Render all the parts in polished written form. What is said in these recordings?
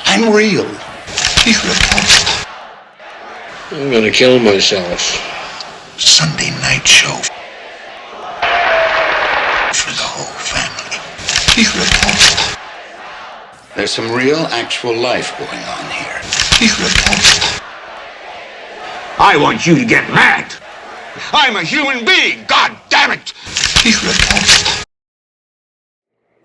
I'm real. He's repulsed. I'm gonna kill myself. Sunday night show. For the whole family. He's repulsed. There's some real, actual life going on here. He's repulsed. I want you to get mad. I'm a human being, god damn it! He's repulsed.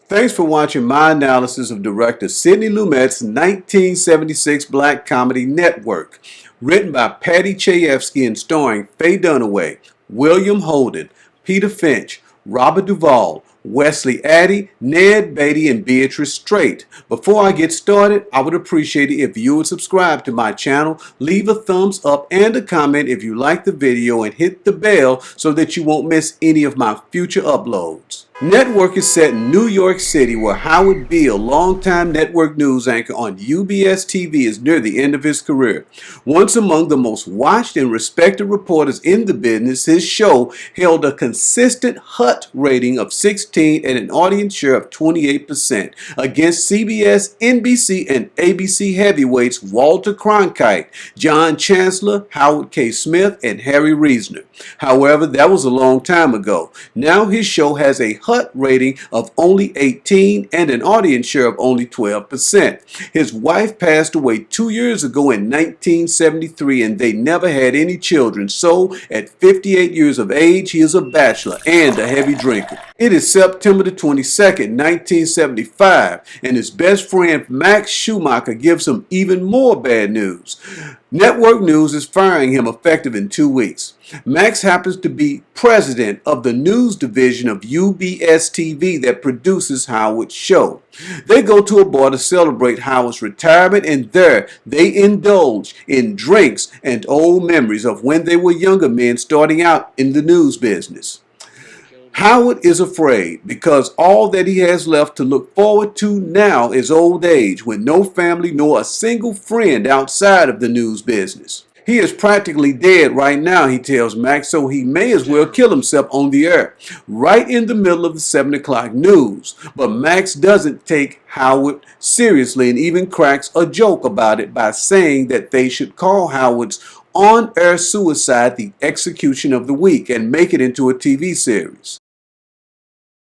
Thanks for watching my analysis of director Sidney Lumet's 1976 black comedy Network, written by Paddy Chayefsky and starring Faye Dunaway, William Holden, Peter Finch, Robert Duvall, Wesley, Addy, Ned Beatty, and Beatrice Straight. Before I get started, I would appreciate it if you would subscribe to my channel, leave a thumbs up and a comment if you like the video, and hit the bell so that you won't miss any of my future uploads. Network is set in New York City, where Howard Beale, longtime network news anchor on UBS TV, is near the end of his career. Once among the most watched and respected reporters in the business, his show held a consistent HUT rating of 16 and an audience share of 28% against CBS, NBC, and ABC heavyweights Walter Cronkite, John Chancellor, Howard K. Smith, and Harry Reasoner. However, that was a long time ago. Now his show has a HUT rating of only 18 and an audience share of only 12%. His wife passed away 2 years ago in 1973, and they never had any children. So at 58 years of age, he is a bachelor and a heavy drinker. It is September the 22nd, 1975, and his best friend Max Schumacher gives him even more bad news. Network News is firing him effective in 2 weeks. Max happens to be president of the news division of UBS TV that produces Howard's show. They go to a bar to celebrate Howard's retirement, and there they indulge in drinks and old memories of when they were younger men starting out in the news business. Howard is afraid because all that he has left to look forward to now is old age, with no family nor a single friend outside of the news business. He is practically dead right now, he tells Max, so he may as well kill himself on the air, right in the middle of the 7 o'clock news. But Max doesn't take Howard seriously and even cracks a joke about it by saying that they should call Howard's on-air suicide the execution of the week and make it into a TV series.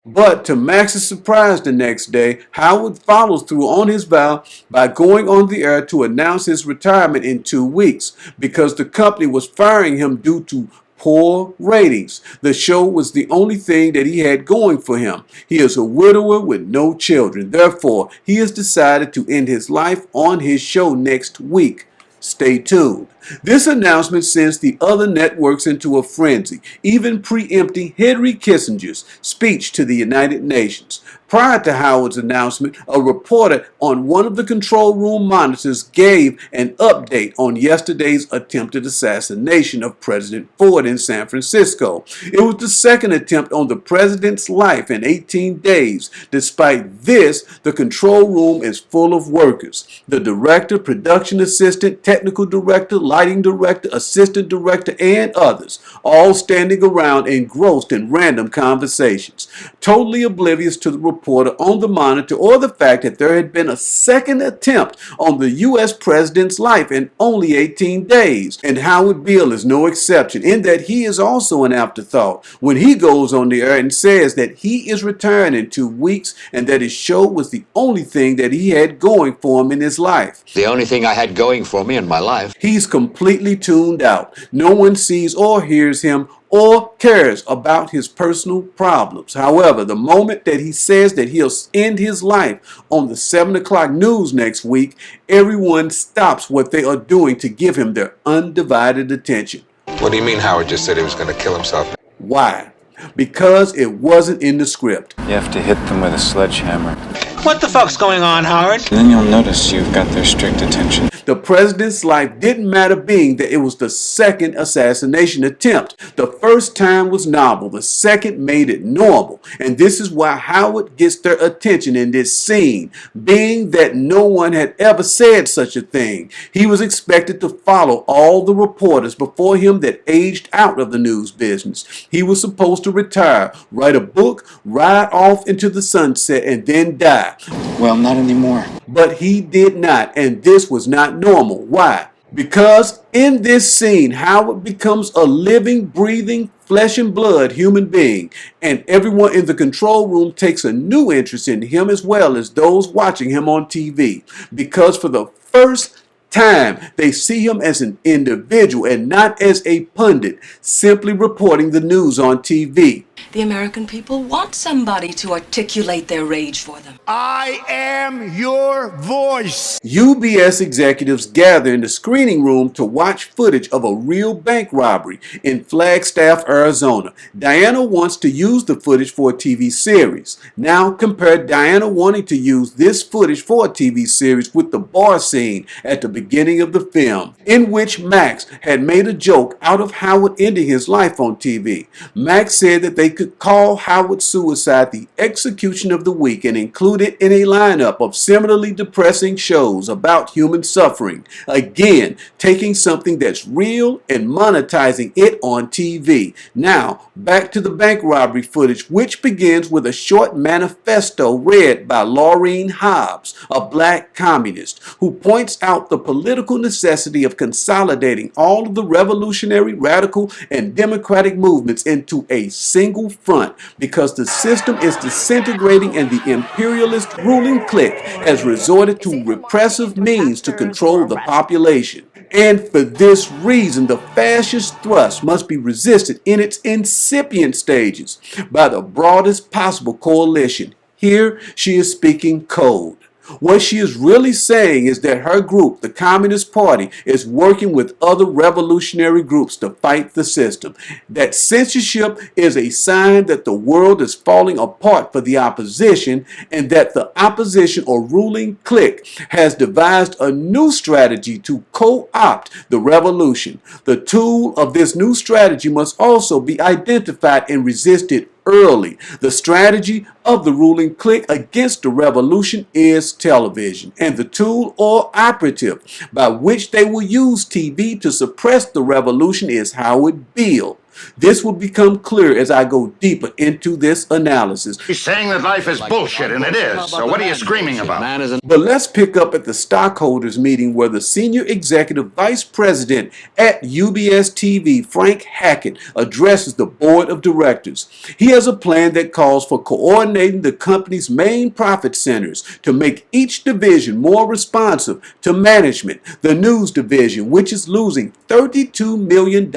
But to Max's surprise the next day, Howard follows through on his vow by going on the air to announce his retirement in 2 weeks because the company was firing him due to poor ratings. The show was the only thing that he had going for him. He is a widower with no children. Therefore, he has decided to end his life on his show next week. Stay tuned. This announcement sends the other networks into a frenzy, even preempting Henry Kissinger's speech to the United Nations. Prior to Howard's announcement, a reporter on one of the control room monitors gave an update on yesterday's attempted assassination of President Ford in San Francisco. It was the second attempt on the president's life in 18 days. Despite this, the control room is full of workers. The director, production assistant, technical director, lighting director, assistant director, and others, all standing around engrossed in random conversations, totally oblivious to the reporter on the monitor or the fact that there had been a second attempt on the U.S. president's life in only 18 days. And Howard Beale is no exception in that he is also an afterthought when he goes on the air and says that he is retiring in 2 weeks and that his show was the only thing that he had going for him in his life. The only thing I had going for me in my life. He's completely tuned out. No one sees or hears him or cares about his personal problems. However, the moment that he says that he'll end his life on the 7 o'clock news next week, everyone stops what they are doing to give him their undivided attention. What do you mean Howard just said he was going to kill himself? Why? Because it wasn't in the script. You have to hit them with a sledgehammer. What the fuck's going on, Howard? And then you'll notice you've got their strict attention. The president's life didn't matter, being that it was the second assassination attempt. The first time was novel, the second made it normal. And this is why Howard gets their attention in this scene, being that no one had ever said such a thing. He was expected to follow all the reporters before him that aged out of the news business. He was supposed to retire, write a book, ride off into the sunset, and then die. die. Well, not anymore. But he did not, and this was not normal. Why? Because in this scene, Howard becomes a living, breathing, flesh and blood human being, and everyone in the control room takes a new interest in him as well as those watching him on TV. Because for the first time, they see him as an individual and not as a pundit, simply reporting the news on TV. The American people want somebody to articulate their rage for them. I am your voice. UBS executives gather in the screening room to watch footage of a real bank robbery in Flagstaff, Arizona. Diana wants to use the footage for a TV series. Now compare Diana wanting to use this footage for a TV series with the bar scene at the beginning of the film, in which Max had made a joke out of Howard ending his life on TV. Max said that they could call Howard's suicide the execution of the week and include it in a lineup of similarly depressing shows about human suffering. Again, taking something that's real and monetizing it on TV. Now, back to the bank robbery footage, which begins with a short manifesto read by Laureen Hobbs, a black communist, who points out the political necessity of consolidating all of the revolutionary, radical, and democratic movements into a single front because the system is disintegrating and the imperialist ruling clique has resorted to repressive means to control the population. And for this reason, the fascist thrust must be resisted in its incipient stages by the broadest possible coalition. Here she is speaking code. What she is really saying is that her group, the Communist Party, is working with other revolutionary groups to fight the system. That censorship is a sign that the world is falling apart for the opposition, and that the opposition or ruling clique has devised a new strategy to co-opt the revolution. The tool of this new strategy must also be identified and resisted early. The strategy of the ruling clique against the revolution is television, and the tool or operative by which they will use TV to suppress the revolution is Howard Beale. This will become clear as I go deeper into this analysis. He's saying that life is bullshit, and it is. So what are you screaming about? But let's pick up at the stockholders meeting where the senior executive vice president at UBS TV, Frank Hackett, addresses the board of directors. He has a plan that calls for coordinating the company's main profit centers to make each division more responsive to management. The news division, which is losing $32 million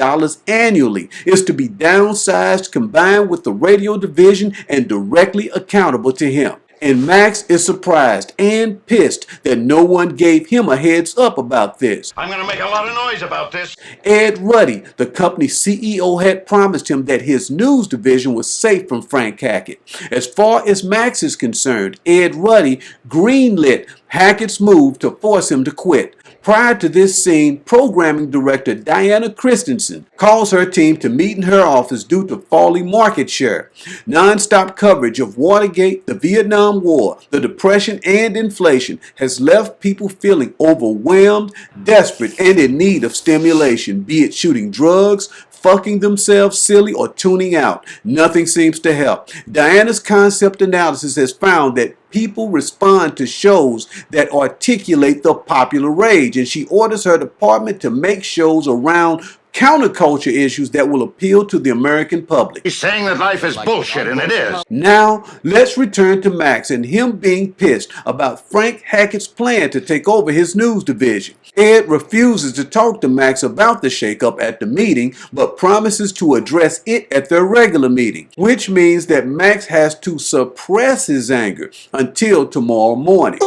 annually, is to be downsized, combined with the radio division, and directly accountable to him. And Max is surprised and pissed that no one gave him a heads up about this. I'm going to make a lot of noise about this. Ed Ruddy, the company's CEO, had promised him that his news division was safe from Frank Hackett. As far as Max is concerned, Ed Ruddy greenlit Hackett's move to force him to quit. Prior to this scene, programming director Diana Christensen calls her team to meet in her office due to falling market share. Non-stop coverage of Watergate, the Vietnam War, the Depression, and inflation has left people feeling overwhelmed, desperate, and in need of stimulation, be it shooting drugs, fucking themselves silly, or tuning out. Nothing seems to help. Diana's concept analysis has found that people respond to shows that articulate the popular rage, and she orders her department to make shows around counterculture issues that will appeal to the American public. He's saying that life is bullshit, and it is. Now, let's return to Max and him being pissed about Frank Hackett's plan to take over his news division. Ed refuses to talk to Max about the shakeup at the meeting, but promises to address it at their regular meeting, which means that Max has to suppress his anger until tomorrow morning.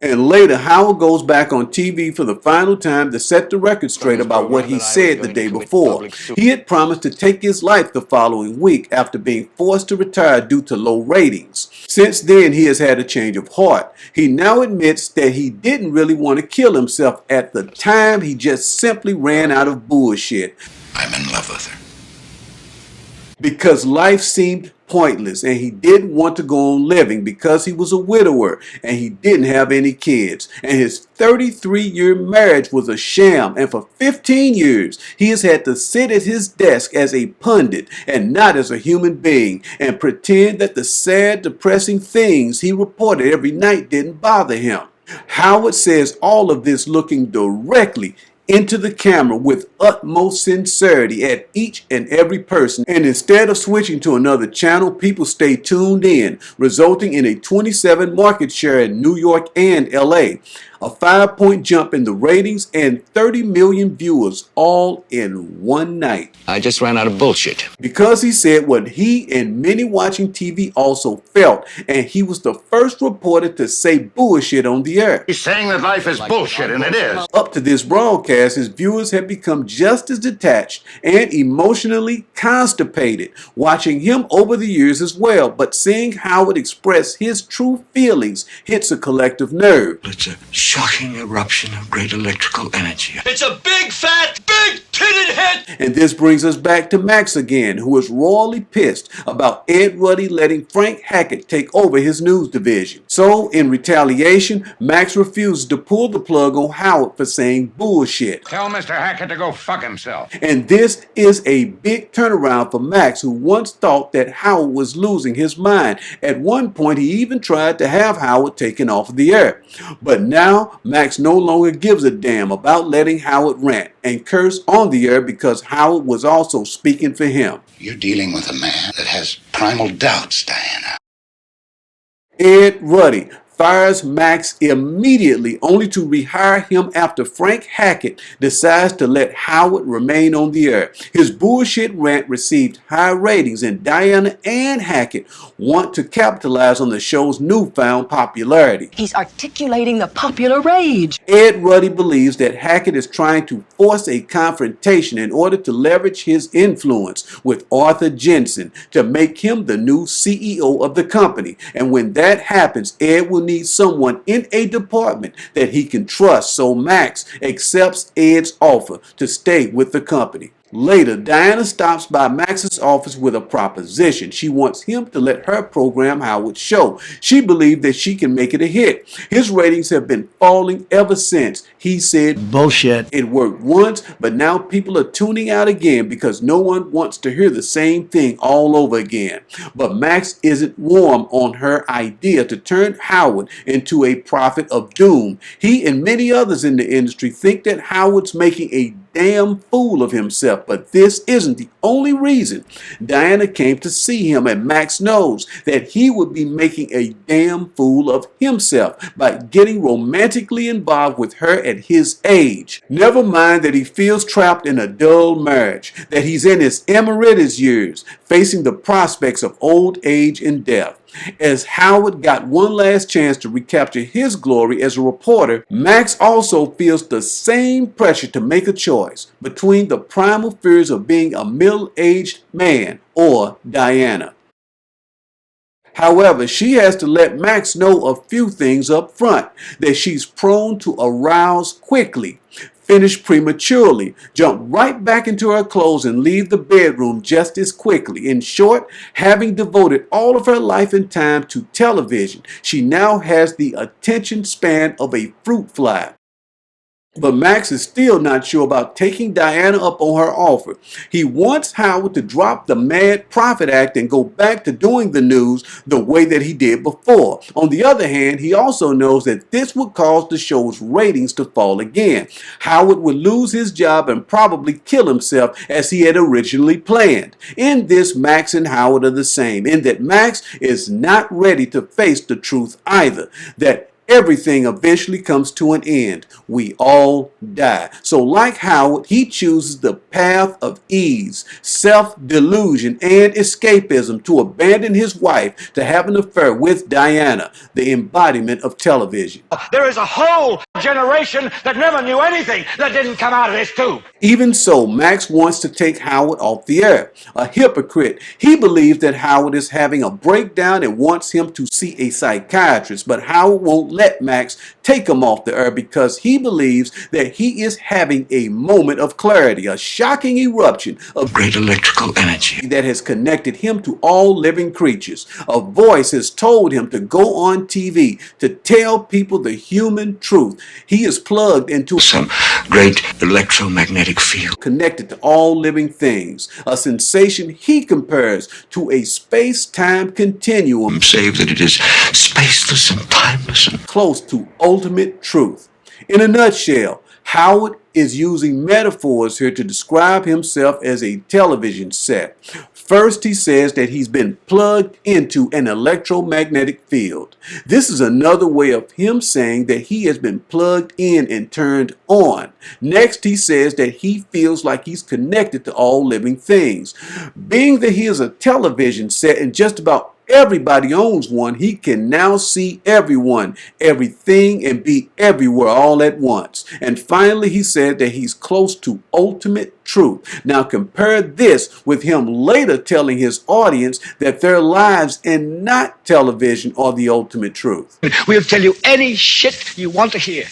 And later, Howard goes back on TV for the final time to set the record straight about what he said the day before. He had promised to take his life the following week after being forced to retire due to low ratings. Since then, he has had a change of heart. He now admits that he didn't really want to kill himself at the time. He just simply ran out of bullshit. I'm in love with her. because life seemed pointless and he didn't want to go on living because he was a widower and he didn't have any kids, and his 33-year marriage was a sham, and for 15 years he has had to sit at his desk as a pundit and not as a human being and pretend that the sad, depressing things he reported every night didn't bother him. Howard says all of this looking directly into the camera with utmost sincerity at each and every person, and instead of switching to another channel, people stay tuned in, resulting in a 27 market share in New York and LA, a 5-point jump in the ratings, and 30 million viewers all in one night. I just ran out of bullshit. Because he said what he and many watching TV also felt, and he was the first reporter to say bullshit on the air. He's saying that life is bullshit, and it is. Up to this broadcast, his viewers have become just as detached and emotionally constipated, watching him over the years as well, but seeing Howard express his true feelings hits a collective nerve. It's a shocking eruption of great electrical energy. It's a big, fat, big-titted hit! And this brings us back to Max again, who is royally pissed about Ed Ruddy letting Frank Hackett take over his news division. So, in retaliation, Max refuses to pull the plug on Howard for saying bullshit. Tell Mr. Hackett to go fuck himself. And this is a big turnaround for Max, who once thought that Howard was losing his mind. At one point, he even tried to have Howard taken off of the air. But now, Max no longer gives a damn about letting Howard rant and curse on the air because Howard was also speaking for him. You're dealing with a man that has primal doubts, Diana. Ed Ruddy fires Max immediately, only to rehire him after Frank Hackett decides to let Howard remain on the air. His bullshit rant received high ratings, and Diana and Hackett want to capitalize on the show's newfound popularity. He's articulating the popular rage. Ed Ruddy believes that Hackett is trying to force a confrontation in order to leverage his influence with Arthur Jensen to make him the new CEO of the company. And when that happens, Ed will need someone in a department that he can trust, so Max accepts Ed's offer to stay with the company. Later, Diana stops by Max's office with a proposition. She wants him to let her program Howard's show. She believes that she can make it a hit. His ratings have been falling ever since he said bullshit. It worked once, but now people are tuning out again because no one wants to hear the same thing all over again. But Max isn't warm on her idea to turn Howard into a prophet of doom. He and many others in the industry think that Howard's making a damn fool of himself, but this isn't the only reason Diana came to see him, and Max knows that he would be making a damn fool of himself by getting romantically involved with her at his age. Never mind that he feels trapped in a dull marriage, that he's in his emeritus years, facing the prospects of old age and death. As Howard got one last chance to recapture his glory as a reporter, Max also feels the same pressure to make a choice between the primal fears of being a middle-aged man or Diana. However, she has to let Max know a few things up front: that she's prone to arouse quickly, finish prematurely, jump right back into her clothes, and leave the bedroom just as quickly. In short, having devoted all of her life and time to television, she now has the attention span of a fruit fly. But Max is still not sure about taking Diana up on her offer. He wants Howard to drop the Mad Prophet Act and go back to doing the news the way that he did before. On the other hand, he also knows that this would cause the show's ratings to fall again. Howard would lose his job and probably kill himself as he had originally planned. In this, Max and Howard are the same, in that Max is not ready to face the truth either, that everything eventually comes to an end. We all die. So like Howard, he chooses the path of ease, self-delusion, and escapism to abandon his wife to have an affair with Diana, the embodiment of television. There is a whole generation that never knew anything that didn't come out of this tube. Even so, Max wants to take Howard off the air. A hypocrite. He believes that Howard is having a breakdown and wants him to see a psychiatrist, but Howard won't let Max take him off the air because he believes that he is having a moment of clarity, a shocking eruption of Great electrical energy that has connected him to all living creatures. A voice has told him to go on TV to tell people the human truth. He is plugged into some great electromagnetic field connected to all living things, a sensation he compares to a space-time continuum, save that it is spaceless and timeless and close to ultimate truth. In a nutshell, Howard is using metaphors here to describe himself as a television set. First, he says that he's been plugged into an electromagnetic field. This is another way of him saying that he has been plugged in and turned on. Next, he says that he feels like he's connected to all living things. Being that he is a television set and just about everybody owns one, he can now see everyone, everything, and be everywhere all at once. And finally, he said that he's close to ultimate truth. Now compare this with him later telling his audience that their lives and not television are the ultimate truth. We'll tell you any shit you want to hear.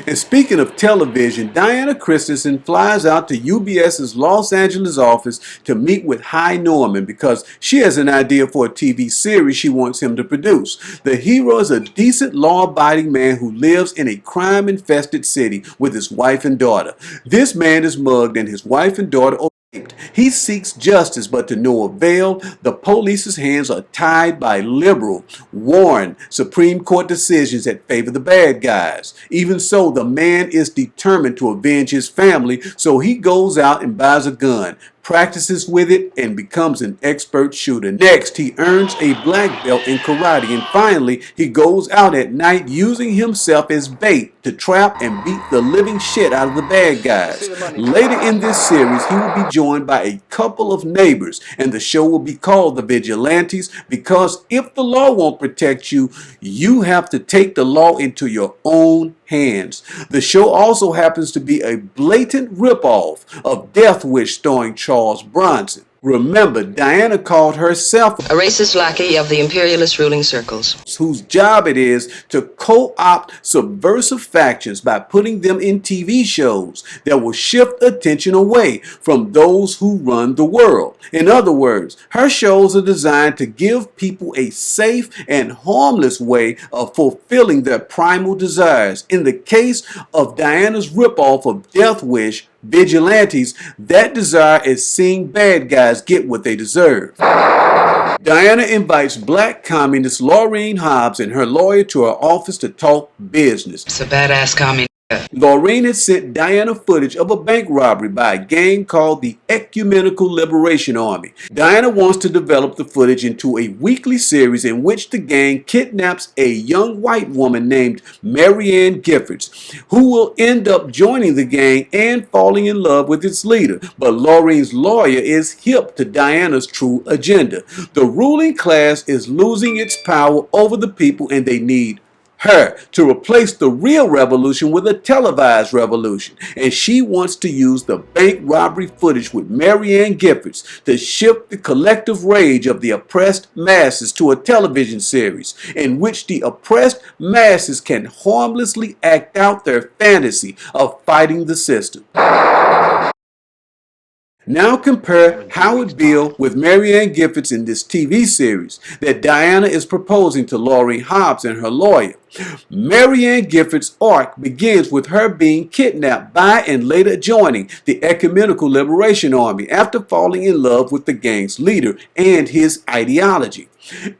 And speaking of television, Diana Christensen flies out to UBS's Los Angeles office to meet with Hy Norman because she has an idea for a TV series she wants him to produce. The hero is a decent, law-abiding man who lives in a crime-infested city with his wife and daughter. This man is mugged and his wife and daughter are raped. He seeks justice, but to no avail. The police's hands are tied by liberal, Warren Supreme Court decisions that favor the bad guys. Even so, the man is determined to avenge his family, so he goes out and buys a gun, practices with it, and becomes an expert shooter. Next, he earns a black belt in karate, and finally, he goes out at night using himself as bait to trap and beat the living shit out of the bad guys. Later in this series, he will be joined by a couple of neighbors, and the show will be called The Vigilantes because if the law won't protect you, you have to take the law into your own hands. The show also happens to be a blatant ripoff of Death Wish starring Charles Bronson. Remember, Diana called herself a racist lackey of the imperialist ruling circles, whose job it is to co-opt subversive factions by putting them in TV shows that will shift attention away from those who run the world. In other words, her shows are designed to give people a safe and harmless way of fulfilling their primal desires. In the case of Diana's ripoff of Death Wish, Vigilantes, that desire is seeing bad guys get what they deserve. Diana invites black communist Laureen Hobbs and her lawyer to her office to talk business. it's a badass communist. Laureen had sent Diana footage of a bank robbery by a gang called the Ecumenical Liberation Army. Diana wants to develop the footage into a weekly series in which the gang kidnaps a young white woman named Marianne Giffords, who will end up joining the gang and falling in love with its leader. But Laureen's lawyer is hip to Diana's true agenda. The ruling class is losing its power over the people and they need her to replace the real revolution with a televised revolution, and she wants to use the bank robbery footage with Marianne Giffords to shift the collective rage of the oppressed masses to a television series in which the oppressed masses can harmlessly act out their fantasy of fighting the system. Now compare Howard Beale with Marianne Giffords in this TV series that Diana is proposing to Laureen Hobbs and her lawyer. Marianne Giffords' arc begins with her being kidnapped by and later joining the Ecumenical Liberation Army after falling in love with the gang's leader and his ideology.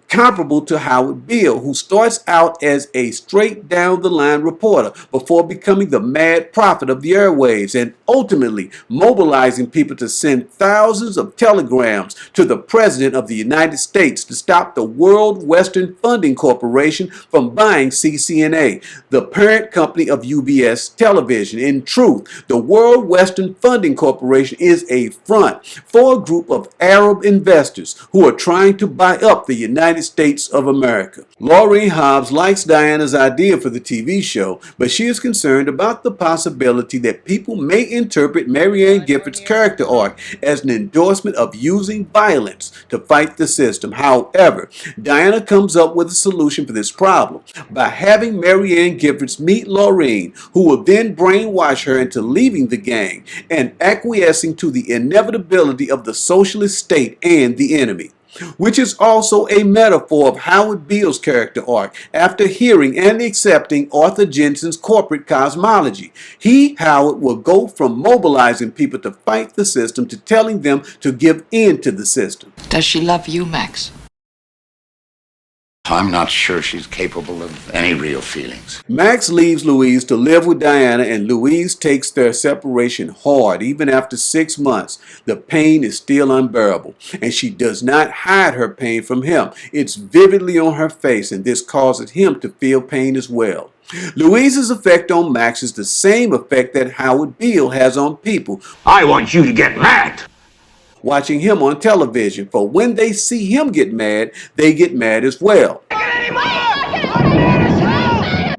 Comparable to Howard Beale, who starts out as a straight-down-the-line reporter before becoming the mad prophet of the airwaves and ultimately mobilizing people to send thousands of telegrams to the President of the United States to stop the World Western Funding Corporation from buying CCNA, the parent company of UBS Television. In truth, the World Western Funding Corporation is a front for a group of Arab investors who are trying to buy up the the United States of America. Laureen Hobbs likes Diana's idea for the TV show, but she is concerned about the possibility that people may interpret Marianne Gifford's character arc as an endorsement of using violence to fight the system. However, Diana comes up with a solution for this problem by having Marianne Gifford meet Laureen, who will then brainwash her into leaving the gang and acquiescing to the inevitability of the socialist state and the enemy, which is also a metaphor of Howard Beale's character arc after hearing and accepting Arthur Jensen's corporate cosmology. He, Howard, will go from mobilizing people to fight the system to telling them to give in to the system. Does she love you, Max? I'm not sure she's capable of any real feelings. Max leaves Louise to live with Diana, and Louise takes their separation hard. Even after 6 months, the pain is still unbearable, and she does not hide her pain from him. It's vividly on her face, and this causes him to feel pain as well. Louise's effect on Max is the same effect that Howard Beale has on people. I want you to get mad. Watching him on television, for when they see him get mad, they get mad as well.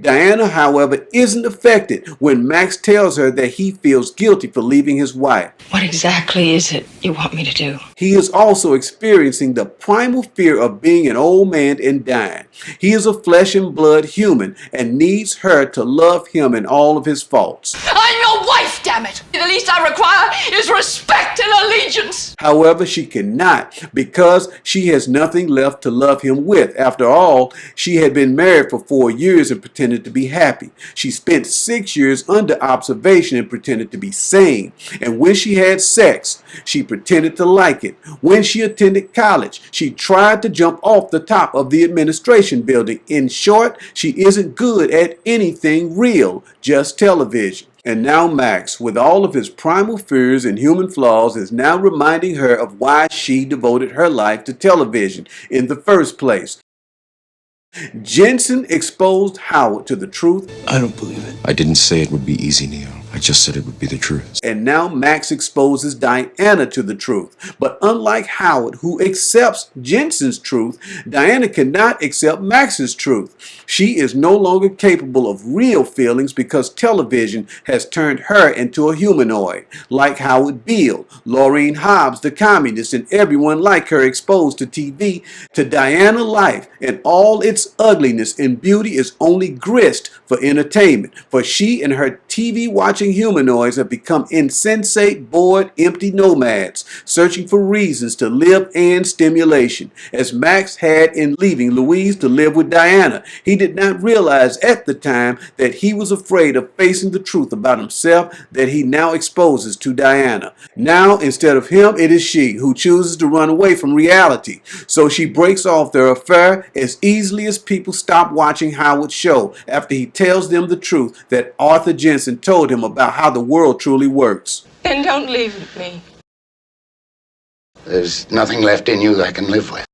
Diana, however, isn't affected when Max tells her that he feels guilty for leaving his wife. What exactly is it you want me to do? He is also experiencing the primal fear of being an old man and dying. He is a flesh and blood human and needs her to love him in all of his faults. I'm your wife, damn it! The least I require is respect and allegiance. However, she cannot because she has nothing left to love him with. After all, she had been married for 4 years and pretended to be happy. She spent 6 years under observation and pretended to be sane. And when she had sex, she pretended to like it. When she attended college, she tried to jump off the top of the administration building. In short, she isn't good at anything real, just television. And now Max, with all of his primal fears and human flaws, is now reminding her of why she devoted her life to television in the first place. Jensen exposed Howard to the truth. I don't believe it. I didn't say it would be easy, Neo. I just said it would be the truth. And now Max exposes Diana to the truth. But unlike Howard, who accepts Jensen's truth, Diana cannot accept Max's truth. She is no longer capable of real feelings because television has turned her into a humanoid. Like Howard Beale, Laureen Hobbs, the communist, and everyone like her exposed to TV, to Diana life and all its ugliness and beauty is only grist for entertainment. For she and her TV watching humanoids have become insensate, bored, empty nomads, searching for reasons to live and stimulation, as Max had in leaving Louise to live with Diana. He did not realize at the time that he was afraid of facing the truth about himself that he now exposes to Diana. Now, instead of him, it is she who chooses to run away from reality. So she breaks off their affair as easily as people stop watching Howard's show after he tells them the truth that Arthur Jensen told him about how the world truly works. Then don't leave me. There's nothing left in you that I can live with.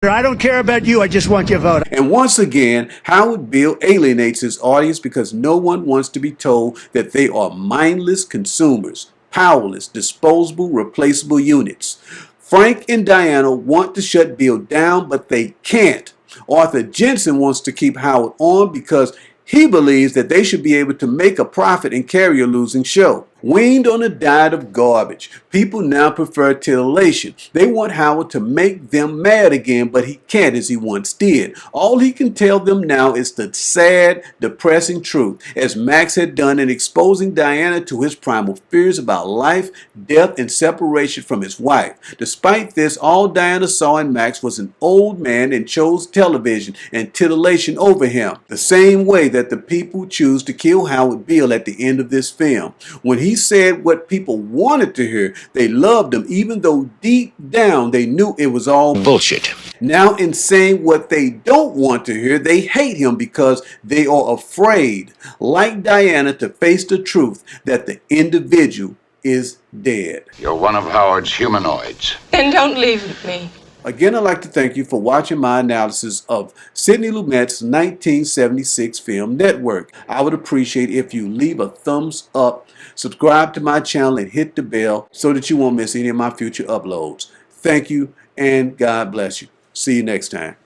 I don't care about you, I just want your vote. And once again, Howard Beale alienates his audience because no one wants to be told that they are mindless consumers, powerless, disposable, replaceable units. Frank and Diana want to shut Beale down, but they can't. Arthur Jensen wants to keep Howard on because he believes that they should be able to make a profit and carry a losing show. Weaned on a diet of garbage, people now prefer titillation. They want Howard to make them mad again, but he can't as he once did. All he can tell them now is the sad, depressing truth, as Max had done in exposing Diana to his primal fears about life, death, and separation from his wife. Despite this, all Diana saw in Max was an old man and chose television and titillation over him, the same way that the people choose to kill Howard Beale at the end of this film. When he said what people wanted to hear, they loved him, even though deep down they knew it was all Bullshit. Now, in saying what they don't want to hear, they hate him because they are afraid, like Diana, to face the truth that the individual is dead. You're one of Howard's humanoids. Then don't leave me. Again, I'd like to thank you for watching my analysis of Sidney Lumet's 1976 film Network. I would appreciate if you leave a thumbs up, subscribe to my channel, and hit the bell so that you won't miss any of my future uploads. Thank you and God bless you. See you next time.